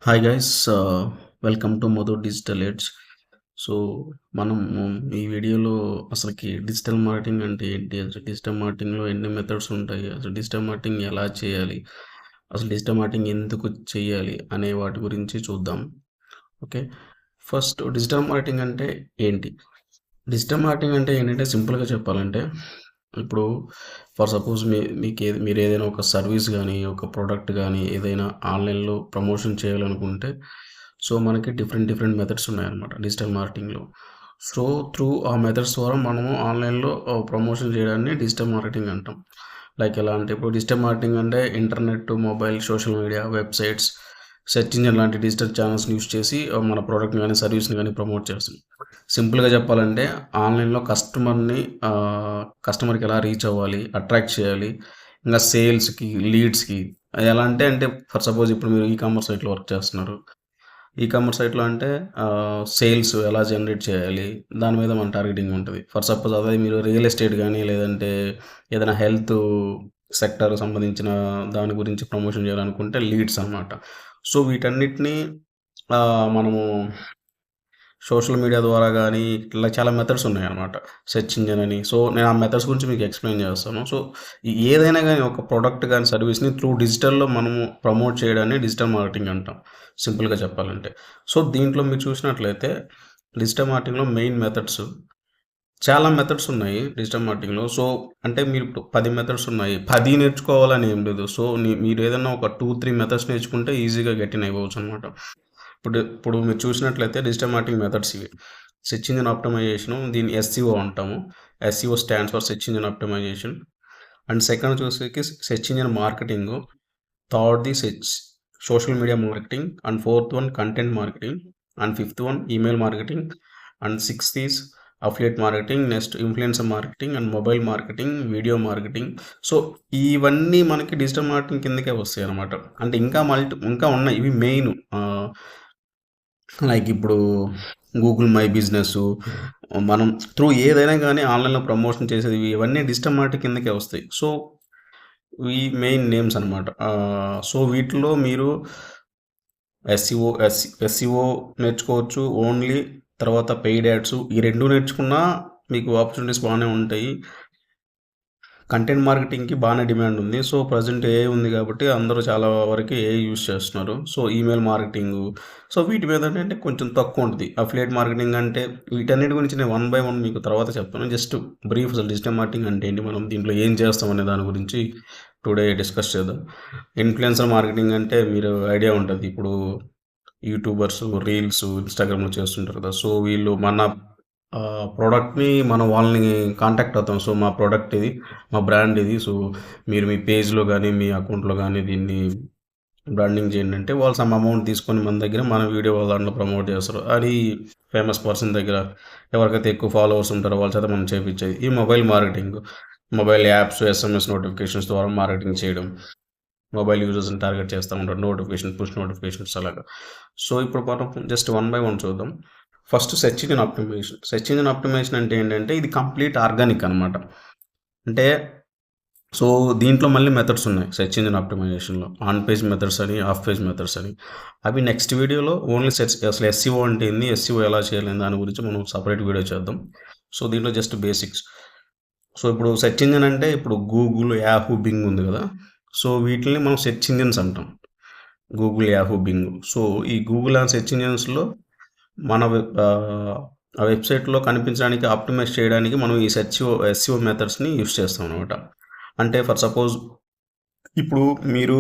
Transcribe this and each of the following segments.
Hi guys welcome to Madhu digital edge. So మనం ఈ వీడియోలో అసలుకి డిజిటల్ మార్కెటింగ్ అంటే ఏంటి, అసలు డిజిటల్ మార్కెటింగ్లో ఎన్ని మెథడ్స్ ఉంటాయి, అసలు డిజిటల్ మార్కెటింగ్ ఎలా చేయాలి, అసలు డిజిటల్ మార్కెటింగ్ ఎందుకు చేయాలి అనే వాటి గురించి చూద్దాం. ఓకే, ఫస్ట్ డిజిటల్ మార్కెటింగ్ అంటే ఏంటి? డిజిటల్ మార్కెటింగ్ అంటే ఏంటంటే సింపుల్గా చెప్పాలంటే ఇప్పుడు ఫర్ సపోజ్ మీరు ఏదైనా ఒక సర్వీస్ కానీ ఒక ప్రోడక్ట్ కానీ ఏదైనా ఆన్లైన్లో ప్రమోషన్ చేయాలనుకుంటే సో మనకి డిఫరెంట్ డిఫరెంట్ మెథడ్స్ ఉన్నాయన్నమాట డిజిటల్ మార్కెటింగ్లో. సో త్రూ ఆ మెథడ్స్ ద్వారా మనము ఆన్లైన్లో ప్రమోషన్ చేయడాన్ని డిజిటల్ మార్కెటింగ్ అంటాం. లైక్ ఎలా అంటే ఇప్పుడు డిజిటల్ మార్కెటింగ్ అంటే internet, mobile, social media, websites, search engine లాంటి డిజిటల్ ఛానల్స్ని యూస్ చేసి మన ప్రోడక్ట్ని కానీ సర్వీస్ని కానీ ప్రమోట్ చేస్తాం. సింపుల్గా చెప్పాలంటే ఆన్లైన్లో కస్టమర్కి ఎలా రీచ్ అవ్వాలి, అట్రాక్ట్ చేయాలి, ఇంకా సేల్స్కి, లీడ్స్కి ఎలా అంటే ఫర్ సపోజ్ ఇప్పుడు మీరు ఈ కామర్స్ సైట్లో వర్క్ చేస్తున్నారు. ఈ కామర్స్ సైట్లో అంటే సేల్స్ ఎలా జనరేట్ చేయాలి, దాని మీద మన టార్గెటింగ్ ఉంటుంది. ఫర్ సపోజ్ అదే మీరు రియల్ ఎస్టేట్ కానీ లేదంటే ఏదైనా హెల్త్ సెక్టర్ సంబంధించిన దాని గురించి ప్రమోషన్ చేయాలనుకుంటే లీడ్స్ అనమాట. సో వీటన్నిటిని మనము సోషల్ మీడియా ద్వారా కానీ ఇట్లా చాలా మెథడ్స్ ఉన్నాయన్నమాట. సెర్చ్ ఇంజిన్ అని. సో నేను ఆ మెథడ్స్ గురించి మీకు ఎక్స్ప్లెయిన్ చేస్తాను. సో ఏదైనా కానీ ఒక ప్రోడక్ట్ కానీ సర్వీస్ని త్రూ డిజిటల్లో మనము ప్రమోట్ చేయడాన్ని డిజిటల్ మార్కెటింగ్ అంటాం సింపుల్గా చెప్పాలంటే. సో దీంట్లో మీరు చూసినట్లయితే డిజిటల్ మార్కెటింగ్లో మెయిన్ మెథడ్స్ చాలా మెథడ్స్ ఉన్నాయి డిజిటల్ మార్కెటింగ్లో. సో అంటే మీరు ఇప్పుడు 10 మెథడ్స్ ఉన్నాయి, 10 నేర్చుకోవాలని ఏం లేదు. సో మీరు ఏదైనా ఒక 2-3 మెథడ్స్ నేర్చుకుంటే ఈజీగా గెట్ ఇన్ అయిపోవచ్చు అనమాట. ఇప్పుడు మీరు చూసినట్లయితే డిజిటల్ మార్కెటింగ్ మెథడ్స్ ఇవి. సెర్చ్ ఇంజిన్ ఆప్టిమైజేషన్, దీన్ని ఎస్సీఓ అంటాము. SEO stands for search engine optimization. And second చూసేకి సెర్చ్ ఇంజిన్ మార్కెటింగ్. థర్డ్ది social media marketing. And fourth one content marketing. And fifth one email marketing. And sixth is affiliate marketing. Next influencer marketing and mobile marketing, video marketing. So ఇవన్నీ మనకి digital marketing కిందకే వస్తాయి అనమాట. అంటే ఇంకా ఉన్నాయి, ఇవి మెయిన్. లైక్ ఇప్పుడు గూగుల్ మై బిజినెస్, మనం త్రూ ఏదైనా కానీ ఆన్లైన్లో ప్రమోషన్ చేసేది ఇవన్నీ డిజిటల్ మార్కెటింగ్ కిందకే వస్తాయి. సో ఈ మెయిన్ నేమ్స్ అనమాట. సో వీటిలో మీరు ఎస్సీఓ నేర్చుకోవచ్చు ఓన్లీ. తర్వాత పెయిడ్ యాడ్స్, ఈ రెండు నేర్చుకున్నా మీకు ఆపర్చునిటీస్ బాగానే ఉంటాయి. కంటెంట్ మార్కెటింగ్కి బాగానే డిమాండ్ ఉంది. సో ప్రజెంట్ ఏఐ ఉంది కాబట్టి అందరూ చాలా వరకు ఏఐ యూస్ చేస్తున్నారు. సో ఈమెయిల్ మార్కెటింగ్, సో వీటి మీద అంటే కొంచెం తక్కువ ఉంటుంది. అఫిలియేట్ మార్కెటింగ్ అంటే వీటన్నిటి గురించి నేను 1 by 1 మీకు తర్వాత చెప్తాను. జస్ట్ బ్రీఫ్ అసలు డిజిటల్ మార్కెటింగ్ అంటే ఏంటి, మనం దీంట్లో ఏం చేస్తాం అనే దాని గురించి టుడే డిస్కస్ చేద్దాం. ఇన్ఫ్లుయెన్సర్ మార్కెటింగ్ అంటే మీరు ఐడియా ఉంటుంది. ఇప్పుడు యూట్యూబర్స్ రీల్స్ ఇన్స్టాగ్రామ్లో చేస్తుంటారు కదా. సో వీళ్ళు మన ప్రోడక్ట్ని మనం వాళ్ళని కాంటాక్ట్ అవుతాం. సో మా ప్రోడక్ట్ ఇది, మా బ్రాండ్ ఇది, సో మీరు మీ పేజ్లో కానీ మీ అకౌంట్లో కానీ దీన్ని బ్రాండింగ్ చేయండి అంటే వాళ్ళు సమ్ అమౌంట్ తీసుకొని మన దగ్గర మన వీడియో వాళ్ళ దాంట్లో ప్రమోట్ చేస్తారు. అది ఫేమస్ పర్సన్ దగ్గర ఎవరికైతే ఎక్కువ ఫాలోవర్స్ ఉంటారో వాళ్ళ చేత మనం చేయించేది. ఈ mobile marketing, mobile apps, SMS notifications ద్వారా మార్కెటింగ్ చేయడం. మొబైల్ యూజర్స్ని టార్గెట్ చేస్తూ ఉంటారు, పుష్ నోటిఫికేషన్స్ అలాగా. సో ఇప్పుడు మనం జస్ట్ 1 by 1 చూద్దాం. First search engine optimisation. Search engine optimisation అంటే ఏంటంటే ఇది కంప్లీట్ ఆర్గానిక్ అనమాట. అంటే సో దీంట్లో మళ్ళీ మెథడ్స్ ఉన్నాయి సెర్చ్ ఇంజిన్ ఆప్టిమైజేషన్లో. ఆన్ పేజ్ మెథడ్స్ అని, ఆఫ్ పేజ్ మెథడ్స్ అని. అవి నెక్స్ట్ వీడియోలో ఓన్లీ అసలు ఎస్సీఓ అంటే ఏంది, ఎస్సీఓ ఎలా చేయాలి దాని గురించి మనం సపరేట్ వీడియో చేద్దాం. సో దీంట్లో జస్ట్ బేసిక్స్. సో ఇప్పుడు సెర్చ్ ఇంజిన్ అంటే ఇప్పుడు గూగుల్, యాహూ, బింగ్ ఉంది కదా. సో వీటిని మనం సెర్చ్ ఇంజిన్స్ అంటాం. Google, Yahoo, Bing. సో ఈ గూగుల్ అండ్ సెర్చ్ ఇంజిన్స్లో మన ఆ వెబ్సైట్లో కనిపించడానికి, ఆప్టిమైజ్ చేయడానికి మనం ఈ ఎస్సీఓ మెథడ్స్ని యూస్ చేస్తాం అనమాట. అంటే ఫర్ సపోజ్ ఇప్పుడు మీరు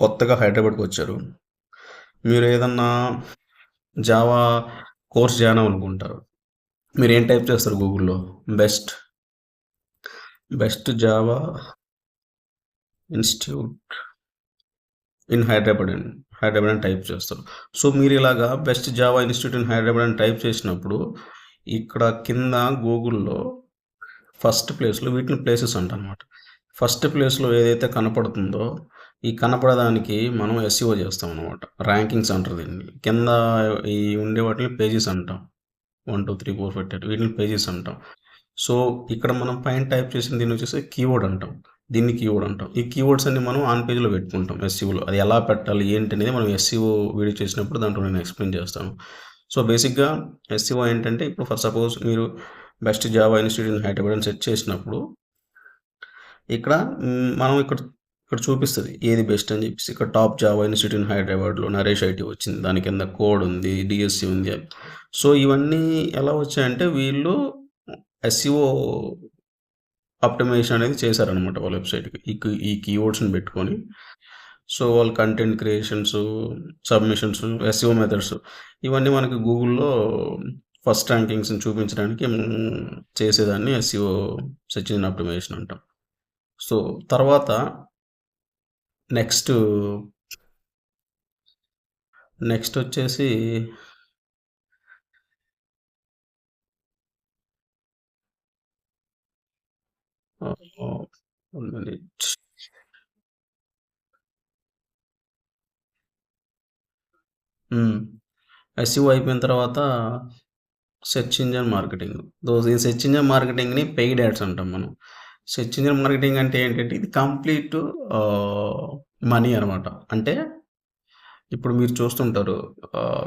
కొత్తగా హైదరాబాద్కి వచ్చారు, మీరు ఏదన్నా జావా కోర్స్ జాయిన్ అవ్వాలనుకుంటారు. మీరు ఏం టైప్ చేస్తారు గూగుల్లో? Best Java institute in Hyderabad అని టైప్ చేస్తారు. సో మీరు ఇలాగా best Java institute in Hyderabad అని టైప్ చేసినప్పుడు ఇక్కడ కింద గూగుల్లో ఫస్ట్ ప్లేస్లో వీటిని ప్లేసెస్ అంటనమాట. ఫస్ట్ ప్లేస్లో ఏదైతే కనపడుతుందో ఈ కనపడడానికి మనం ఎస్ఈఓ చేస్తాం అనమాట. ర్యాంకింగ్స్ అంటారు దీన్ని. కింద ఈ ఉండే వాటిని పేజెస్ అంటాం. 1 2 3 4 పెట్టారు, వీటిని పేజెస్ అంటాం. సో ఇక్కడ మనం పైన టైప్ చేసిన దీన్ని వచ్చేసి కీవర్డ్ అంటాం. దీన్ని కీవర్డ్ అంటాం. ఈ కీవర్డ్స్ అన్ని మనం ఆన్ పేజ్‌లో పెట్టుకుంటాం ఎస్‌ఈఓలో. అది ఎలా పెట్టాలి ఏంటి అనేది మనం ఎస్‌ఈఓ వీడియో చేసినప్పుడు దాంట్లో నేను ఎక్స్‌ప్లెయిన్ చేస్తాను. సో, బేసిక్‌గా ఎస్‌ఈఓ ఏంటంటే ఇప్పుడు ఫర్ సపోజ్ మీరు best Java institute in Hyderabad అని సెర్చ్ చేసినప్పుడు ఇక్కడ మనం ఇక్కడ చూపిస్తది. ఏది బెస్ట్ అని చెప్పేసి. ఇక్కడ టాప్ జావా ఇన్‌స్టిట్యూట్ ఇన్ హైదరాబాద్‌లో నరేష్ ఐటీ వచ్చింది. దాని కింద కోడ్ ఉంది. డీఎస్సీ ఉంది. సో, ఇవన్నీ ఎలా వచ్చాయంటే వీళ్ళు ఎస్‌ఈఓ ఆప్టిమైజేషన్ అనేది చేశారనమాట వాళ్ళ వెబ్‌సైట్‌కి. ఈ కీవర్డ్స్‌ని పెట్టుకొని. సో, వాళ్ళ content creations, submissions, SEO methods ఇవన్నీ మనకి గూగుల్‌లో ఫస్ట్ ర్యాంకింగ్స్‌ని చూపించడానికి చేసేదాన్ని ఎస్‌ఈఓ సెర్చ్ ఇంజిన్ ఆప్టిమైజేషన్ అంటాం. సో, తర్వాత నెక్స్ట్ వచ్చేసి ఆహ్, 1 మినిట్. ఎస్‌ఈఓ అయిపోయిన తర్వాత సెర్చ్ ఇంజిన్ మార్కెటింగ్. ఈ సెర్చ్ ఇంజిన్ మార్కెటింగ్‌ని పెయిడ్ యాడ్స్ అంటాం మనం. సెర్చ్ ఇంజిన్ మార్కెటింగ్ అంటే ఏంటంటే ఇది కంప్లీట్ మనీ అనమాట. అంటే ఇప్పుడు మీరు చూస్తుంటారు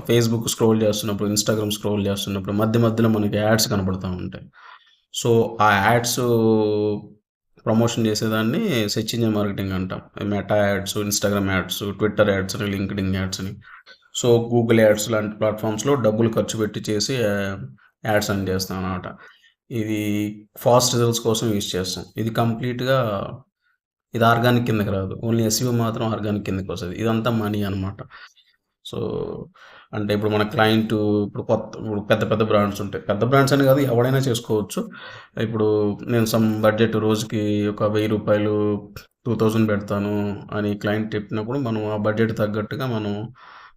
ఫేస్‌బుక్ స్క్రోల్ చేస్తున్నప్పుడు, ఇన్‌స్టాగ్రామ్ స్క్రోల్ చేస్తున్నప్పుడు మధ్య మధ్యలో మనకి యాడ్స్ కనపడతా ఉంటాయి. సో, ఆ యాడ్స్ ప్రమోషన్ చేసేదాన్ని సెర్చ్ ఇంజిన్ మార్కెటింగ్ అంటాం. Meta ads, Instagram ads, Twitter ads అని, లింక్డ్ఇన్ యాడ్స్ అని. సో, గూగుల్ యాడ్స్ లాంటి ప్లాట్‌ఫామ్స్‌లో డబ్బులు ఖర్చు పెట్టి చేసి యాడ్స్ అని చేస్తాం అనమాట. ఇది ఫాస్ట్ రిజల్ట్స్ కోసం యూజ్ చేస్తాం. ఇది కంప్లీట్‌గా ఇది ఆర్గానిక్ కిందకి రాదు. ఓన్లీ ఎస్‌ఈఓ మాత్రం ఆర్గానిక్ కిందకొస్తది. ఇదంతా మనీ అనమాట. సో, అంటే ఇప్పుడు మన క్లయింటు ఇప్పుడు పెద్ద పెద్ద బ్రాండ్స్ ఉంటాయి. పెద్ద బ్రాండ్స్ అని కాదు ఎవడైనా చేసుకోవచ్చు. ఇప్పుడు నేను బడ్జెట్ రోజుకి ఒక రూ. 1000, 2000 పెడతాను అని క్లయింట్ చెప్పినప్పుడు మనం ఆ బడ్జెట్ తగ్గట్టుగా మనం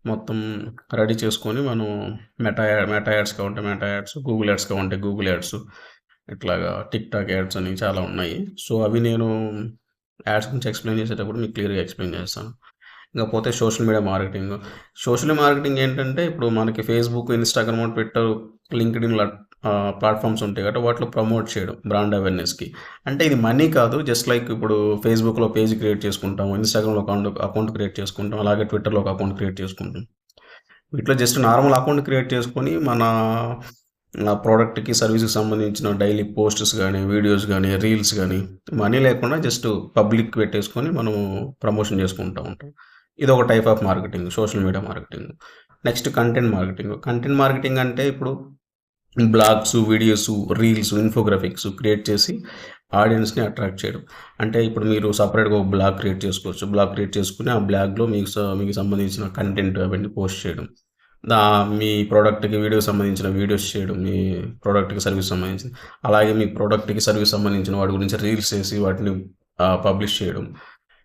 మొత్తం రెడీ చేసుకొని మనం మెటా యాడ్స్ కావాలంటే మెటా యాడ్స్, గూగుల్ యాడ్స్ కావాలంటే గూగుల్ యాడ్స్ ఇట్లాగా టిక్‌టాక్ యాడ్స్ అని చాలా ఉన్నాయి. సో, అవి నేను యాడ్స్ గురించి ఎక్స్‌ప్లెయిన్ చేసేటప్పుడు మీకు క్లియర్‌గా ఎక్స్‌ప్లెయిన్ చేస్తాను. ఇంకపోతే social media marketing. Social marketing ఏంటంటే ఇప్పుడు మనకి Facebook, Instagram, Twitter, LinkedIn platforms ఉంటాయి కాబట్టి వాటిలో ప్రమోట్ చేయడం బ్రాండ్ అవేర్‌నెస్‌కి. అంటే ఇది మనీ కాదు. జస్ట్ లైక్ ఇప్పుడు ఫేస్‌బుక్‌లో పేజ్ క్రియేట్ చేసుకుంటాం. ఇన్‌స్టాగ్రామ్‌లో అకౌంట్ క్రియేట్ చేసుకుంటాం. అలాగే ట్విట్టర్‌లో ఒక అకౌంట్ క్రియేట్ చేసుకుంటాం. వీటిలో జస్ట్ నార్మల్ అకౌంట్ క్రియేట్ చేసుకొని మన ప్రోడక్ట్‌కి, సర్వీస్‌కి సంబంధించిన డైలీ పోస్ట్స్ గానీ, వీడియోస్ గానీ, రీల్స్ గానీ మనీ లేకుండా జస్ట్ పబ్లిక్ పెట్టేసుకొని మనం ప్రమోషన్ చేసుకుంటా ఉంటాం. ఇదొక type of marketing. Social media marketing. Next content marketing. Content marketing అంటే ఇప్పుడు blogs, videos, reels, infographics create చేసి ఆడియన్స్‌ని అట్రాక్ట్ చేయడం. అంటే ఇప్పుడు మీరు సెపరేట్‌గా ఒక బ్లాగ్ క్రియేట్ చేసుకోవచ్చు. బ్లాగ్ క్రియేట్ చేసుకొని ఆ బ్లాగ్‌లో మీకు సంబంధించిన కంటెంట్ అవన్నీ పోస్ట్ చేయడం. దా మీ ప్రోడక్ట్‌కి వీడియోకి సంబంధించిన వీడియోస్ చేయడం. మీ ప్రోడక్ట్‌కి, సర్వీస్ సంబంధించింది. అలాగే మీ ప్రోడక్ట్‌కి, సర్వీస్ సంబంధించిన వాటి గురించి రీల్స్ చేసి వాటిని పబ్లిష్ చేయడం.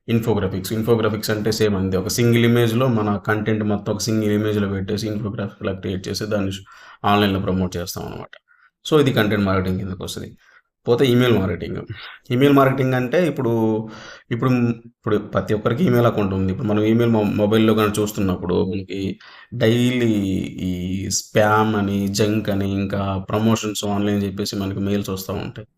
ఇన్ఫోగ్రాఫిక్స్ అంటే సేమ్ అంతే. ఒక సింగిల్ ఇమేజ్‌లో మన కంటెంట్ మొత్తం ఒక సింగిల్ ఇమేజ్‌లో పెట్టేసి ఇన్ఫోగ్రాఫిక్‌లా క్రియేట్ చేసి దాన్ని ఆన్‌లైన్‌లో ప్రమోట్ చేస్తామనమాట. సో, ఇది కంటెంట్ మార్కెటింగ్ కిందకొస్తది. పోతే ఈమెయిల్ మార్కెటింగ్. ఈమెయిల్ మార్కెటింగ్ అంటే ఇప్పుడు ఇప్పుడు ప్రతి ఒక్కరికి ఈమెయిల్ అకౌంట్ ఉంది. ఇప్పుడు మనం ఈమెయిల్ మొబైల్‌లో గాని చూస్తున్నప్పుడు మనకి డైలీ ఈ స్పామ్ అని, జంక్ అని, ఇంకా ప్రమోషన్స్ ఆన్‌లైన్ చెప్పేసి మనకి మెయిల్స్ వస్తా ఉంటాయి.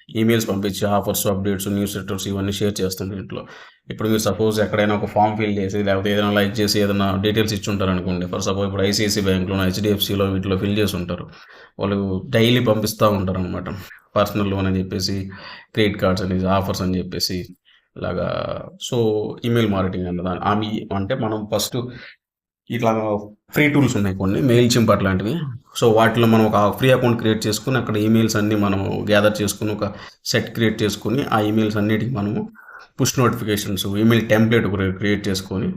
ఈమెయిల్స్ పంపించి ఆఫర్స్, అప్డేట్స్, న్యూస్ లెటర్స్ ఇవన్నీ షేర్ చేస్తాం దీంట్లో. ఇప్పుడు మీరు సపోజ్ ఎక్కడైనా ఒక ఫార్మ్ ఫిల్ చేసి లేకపోతే ఏదైనా లైక్ చేసి ఏదైనా డీటెయిల్స్ ఇచ్చుంటారనుకోండి. ఫర్ సపోజ్ ఇప్పుడు ఐసీఐసీ బ్యాంక్‌లోనో, హెచ్‌డీఎఫ్‌సీలో వీటిలో ఫిల్ చేసి ఉంటారు. వాళ్ళు డైలీ పంపిస్తా ఉంటారనమాట. పర్సనల్ లోన్ అని చెప్పేసి, క్రెడిట్ కార్డ్స్ అని, ఆఫర్స్ అని చెప్పేసి ఇలాగా. సో, ఈమెయిల్ మార్కెటింగ్ అన్నదాన్ని అంటే మనం ఫస్ట్ ఇట్లా ఫ్రీ టూల్స్ ఉన్నాయి కొన్ని మెయిల్‌చింప్ అట్లాంటివి. సో, వాటిలో మనం ఒక ఫ్రీ అకౌంట్ క్రియేట్ చేసుకొని అక్కడ ఈమెయిల్స్ అన్నీ మనము గ్యాదర్ చేసుకొని ఒక సెట్ క్రియేట్ చేసుకొని ఆ ఈమెయిల్స్ అన్నిటికి మనము push notifications, email template create చేసుకొని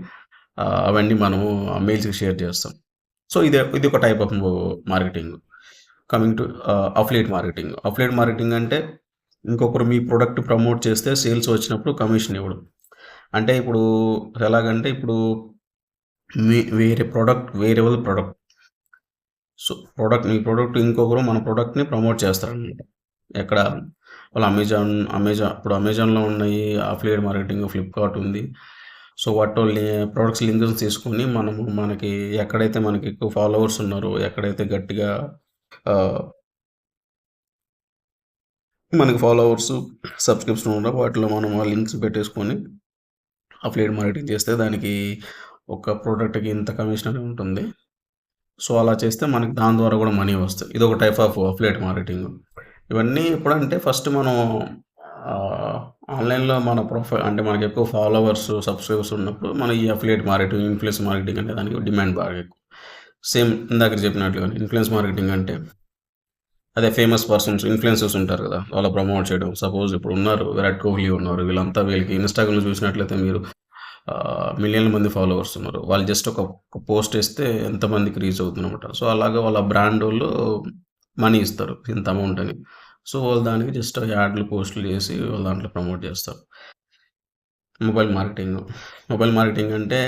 అవన్నీ మనము ఆ మెయిల్స్‌కి షేర్ చేస్తాం. సో, ఇది ఒక type of marketing. Coming to affiliate marketing. Affiliate marketing అంటే ఇంకొకరు మీ ప్రొడక్ట్ ప్రమోట్ చేస్తే సేల్స్ వచ్చినప్పుడు కమిషన్ ఇవ్వడం. అంటే ఇప్పుడు ఎలాగంటే ఇప్పుడు వేరే వాళ్ళ ప్రొడక్ట్. సో, మీ ప్రొడక్ట్ ఇంకొకరు మన ప్రొడక్ట్‌ని ప్రమోట్ చేస్తారనమాట. ఎక్కడ వాళ్ళు ఇప్పుడు అమెజాన్‌లో ఉన్నాయి అఫిలియేట్ మార్కెటింగ్, ఫ్లిప్‌కార్ట్ ఉంది. సో, వాటిలో ప్రొడక్ట్స్ లింక్స్ తీసుకొని మనకి ఎక్కడైతే మనకి ఎక్కువ ఫాలోవర్స్ ఉన్నారో, ఎక్కడైతే గట్టిగా ఆహ్, మనకి ఫాలోవర్స్, సబ్స్క్రిప్షన్ ఉన్న వాటిలో మనం ఆ లింక్స్ పెట్టేసుకొని అఫిలియేట్ మార్కెటింగ్ చేస్తే దానికి ఒక ప్రోడక్ట్‌కి ఇంత కమిషన్ అని ఉంటుంది. సో, అలా చేస్తే మనకి దాని ద్వారా కూడా మనీ వస్తాయి. ఇదొక టైప్ ఆఫ్ అఫిలియేట్ మార్కెటింగ్. ఇవన్నీ ఎప్పుడంటే ఫస్ట్ మనం ఆహ్, ఆన్‌లైన్‌లో మన అంటే మనకి ఎక్కువ ఫాలోవర్స్, సబ్స్క్రైబర్స్ ఉన్నప్పుడు మనం ఈ అఫిలియేట్ మార్కెటింగ్, ఇన్‌ఫ్లుయెన్స్ మార్కెటింగ్ అనే దానికి డిమాండ్ బాగా ఎక్కువ. సేమ్ ఇందాక చెప్పినట్లుగానే ఇన్‌ఫ్లుయెన్స్ మార్కెటింగ్ అంటే అదే ఫేమస్ పర్సన్స్, ఇన్‌ఫ్లుయెన్సర్స్ ఉంటారు కదా! వాళ్ళ ప్రమోట్ చేయడం. సపోజ్ ఇప్పుడు ఉన్నారు 'విరాట్ కోహ్లీ' ఉన్నారు. వీళ్ళంతా వీళ్ళకి ఇన్‌స్టాగ్రామ్‌లో చూసినట్లయితే మీరు మిలియన్ల మంది ఫాలోవర్స్ ఉన్నారు. వాళ్ళు జస్ట్ ఒక పోస్ట్ ఏస్తే ఎంతమందికి రీచ్ అవుతుందనమాట. సో, అలాగా వాళ్ళ బ్రాండోళ్ళు మనీ ఇస్తారు. ఇంత అమౌంట్ అని. సో, వాళ్ళు దానికి జస్ట్ యాడ్లు, పోస్టులు చేసి వాళ్ళ దాంట్లో ప్రమోట్ చేస్తారు. Mobile marketing. మొబైల్ మార్కెటింగ్ అంటే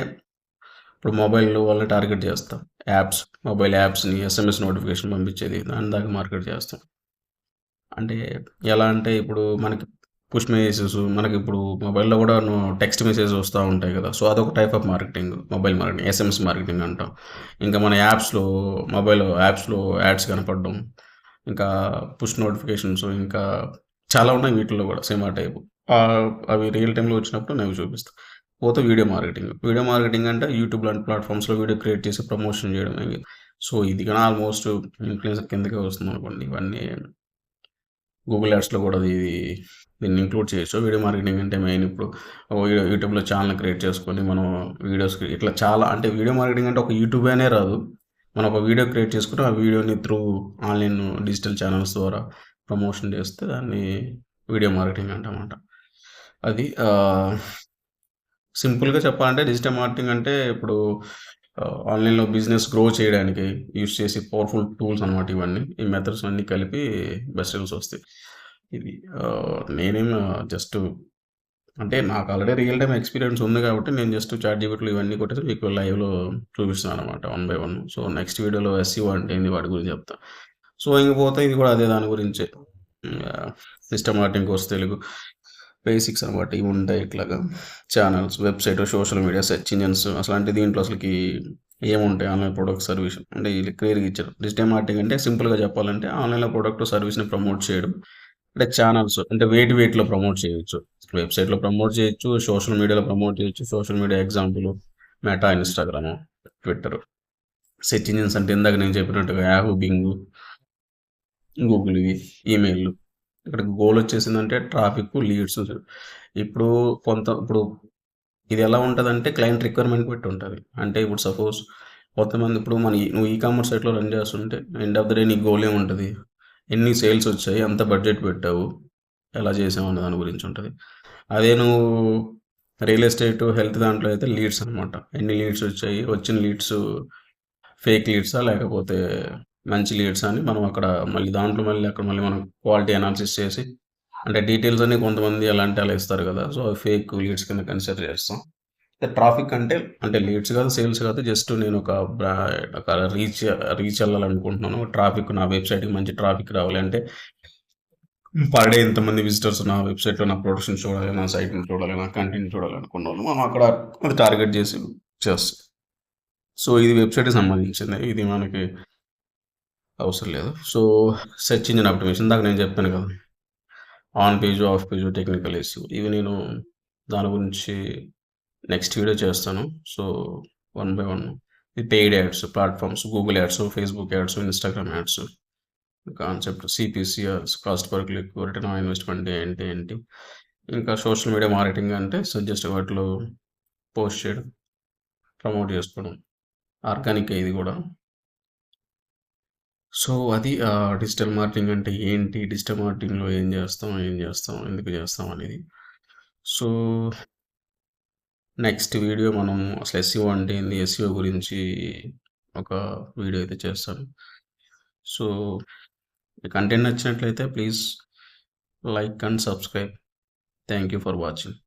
ఇప్పుడు మొబైల్‌లో వాళ్ళని టార్గెట్ చేస్తాం. యాప్స్, మొబైల్ యాప్స్‌ని ఎస్ఎంఎస్ నోటిఫికేషన్ పంపించేది. దాని దాకా మార్కెట్ చేస్తాం. అంటే ఎలా అంటే ఇప్పుడు మనకి పుష్ మెసేజెస్ మనకిప్పుడు మొబైల్‌లో కూడా టెక్స్ట్ మెసేజెస్ వస్తా ఉంటాయి కదా! సో, అదొక type of marketing. Mobile marketing. SMS marketing అంటాం. ఇంకా మన మొబైల్ యాప్స్‌లో యాడ్స్ కనపడడం. ఇంకా పుష్ నోటిఫికేషన్స్ ఇంకా చాలా ఉన్నాయి వీటిల్లో కూడా సేమ్ ఆ టైపు. అవి రియల్ టైమ్‌లో వచ్చినప్పుడు నేను చూపిస్తా. పోతే వీడియో మార్కెటింగ్. వీడియో మార్కెటింగ్ అంటే యూట్యూబ్ లాంటి ప్లాట్‌ఫామ్స్‌లో వీడియో క్రియేట్ చేసి ప్రమోషన్ చేయడం. సో, ఇది గాని ఆల్మోస్ట్ ఇన్‌ఫ్లుయెన్సర్ కిందకే వస్తుందనుకోండి. ఇవన్నీ గూగుల్ యాడ్స్‌లో కూడా దీన్ని ఇంక్లూడ్ చేయొచ్చు. వీడియో మార్కెటింగ్ అంటే మెయిన్ ఇప్పుడు యూట్యూబ్‌లో ఛానెల్ క్రియేట్ చేసుకొని మనం వీడియోస్‌కి ఇట్లా చాలా అంటే వీడియో మార్కెటింగ్ అంటే ఒక యూట్యూబే అనే రాదు. మనం ఒక వీడియో క్రియేట్ చేసుకొని ఆ వీడియోని త్రూ ఆన్‌లైన్ డిజిటల్ ఛానెల్స్ ద్వారా ప్రమోషన్ చేస్తే దాన్ని వీడియో మార్కెటింగ్ అంటామన్నమాట. అది సింపుల్‌గా చెప్పాలంటే డిజిటల్ మార్కెటింగ్ అంటే ఇప్పుడు ఆన్‌లైన్‌లో బిజినెస్ గ్రో చేయడానికి యూజ్ చేసే పవర్‌ఫుల్ టూల్స్ అనమాట ఇవన్నీ. ఈ మెథడ్స్ అన్నీ కలిపి బెస్ట్ రిజల్ట్స్ వస్తాయి. ఇది నేనేం జస్ట్ అంటే నాకు ఆల్రెడీ రియల్ టైమ్ ఎక్స్‌పీరియన్స్ ఉంది కాబట్టి నేను జస్ట్ చాట్‌జీపీటీలో ఇవన్నీ కొట్టేసి మీకు లైవ్‌లో చూపిస్తున్నాననమాట one by one. So, next వీడియోలో ఎస్‌ఈఓ అంటే ఏంది వాటి గురించి చెప్తా. సో, ఇంక పోతే ఇది కూడా అదే దాని గురించే. System marketing course Telugu basics అనమాట. ఇవి ఉంటాయి ఇట్లాగా channels, website, social media, search engines అసలంటే దీంట్లో అసలకి ఏముంటాయి ఆన్‌లైన్ ప్రొడక్ట్ సర్వీస్ అంటే ఈళ్ళు క్లియర్‌గా ఇచ్చారు. డిజిటల్ మార్కెటింగ్ అంటే సింపుల్‌గా చెప్పాలంటే ఆన్‌లైన్‌లో ప్రొడక్ట్ సర్వీస్‌ని ప్రమోట్ చేయడం. అంటే ఛానల్స్ అంటే వేటిలో ప్రమోట్ చేయొచ్చు. వెబ్‌సైట్‌లో ప్రమోట్ చేయొచ్చు. సోషల్ మీడియాలో ప్రమోట్ చేయొచ్చు. Social media example meta, Instagram, Twitter. Search engines అంటే ఇందాక నేను చెప్పినట్టుగా యాహూ, బింగు, గూగుల్ ఇవి, ఈమెయిల్‌లు. ఇక్కడ గోల్ వచ్చేసిందంటే ట్రాఫిక్, లీడ్స్. ఇప్పుడు ఇప్పుడు ఇది ఎలా ఉంటదంటే క్లయింట్ రిక్వైర్మెంట్ బట్టి ఉంటది. అంటే ఇప్పుడు సపోజ్ కొంతమంది ఇప్పుడు నువ్వు కామర్స్ సైట్‌లో రన్ చేస్తుంటే ఎండ్ ఆఫ్ ద డే నీ గోల్ ఏముంటది? ఎన్ని సేల్స్ వచ్చాయి? ఎంత బడ్జెట్ పెట్టావు? ఎలా చేసావు? అనే దాని గురించి ఉంటది. అదే నువ్వు రియల్ ఎస్టేట్, హెల్త్ దాంట్లో అయితే లీడ్స్ అనమాట. ఎన్ని లీడ్స్ వచ్చాయి? వచ్చిన లీడ్స్ ఫేక్ లీడ్సా? లేకపోతే మంచి లీడ్సా? అని మనం అక్కడ మళ్ళీ మనం క్వాలిటీ అనాలిసిస్ చేసి అంటే డీటెయిల్స్ అన్నీ కొంతమంది ఎలా అంటే అలా ఇస్తారు కదా! సో, అవి ఫేక్ లీడ్స్ కింద కన్సిడర్ చేస్తాం. ట్రాఫిక్ అంటే లీడ్స్ కాదు, సేల్స్ కాదు. జస్ట్ నేను ఒక రీచ్ ఎళ్ళాలనుకుంటున్నాను. ట్రాఫిక్ నా వెబ్‌సైట్‌కి మంచి ట్రాఫిక్ రావాలి అంటే పర్ డే ఇంతమంది విజిటర్స్ నా వెబ్‌సైట్‌లో నా ప్రొడక్షన్ చూడాలి, నా సైట్‌ని చూడాలి, నా కంటెంట్ చూడాలి అనుకున్నోళ్ళు మనం అక్కడ అది టార్గెట్ చేసి చేస్తాం. సో, ఇది వెబ్‌సైట్‌కి సంబంధించింది. ఇది మనకి అవసరం లేదు. సో, సెర్చ్ ఇంజిన్ ఆప్టిమైజేషన్ ఇందాక నేను చెప్పాను కదా! On page, off page, technical SEO ఇవి నేను దాని గురించి నెక్స్ట్ వీడియో చేస్తాను. సో, వన్ బై వన్ ఈ paid ads platforms, Google ads, Facebook ads, Instagram ads, concept సీపీసీఆర్స్ cost per click, return on investment ఏంటి? ఇంకా సోషల్ మీడియా మార్కెటింగ్ అంటే జస్ట్ వాటిలో పోస్ట్ చేయడం, ప్రమోట్ చేసుకోవడం. ఆర్గానికే ఇది గూడా. సో, అది డిజిటల్ మార్కెటింగ్ అంటే ఏంటి? డిజిటల్ మార్కెటింగ్‌లో ఏం చేస్తాం? ఎందుకు చేస్తాం అనేది. సో, నెక్స్ట్ వీడియో మనం అసలు ఎస్‌ఈఓ అంటే ఏంది? ఎస్‌ఈఓ గురించి ఒక వీడియో అయితే చేస్తాను. సో, ఈ కంటెంట్ నచ్చినట్లయితే please like and subscribe. Thank you for watching.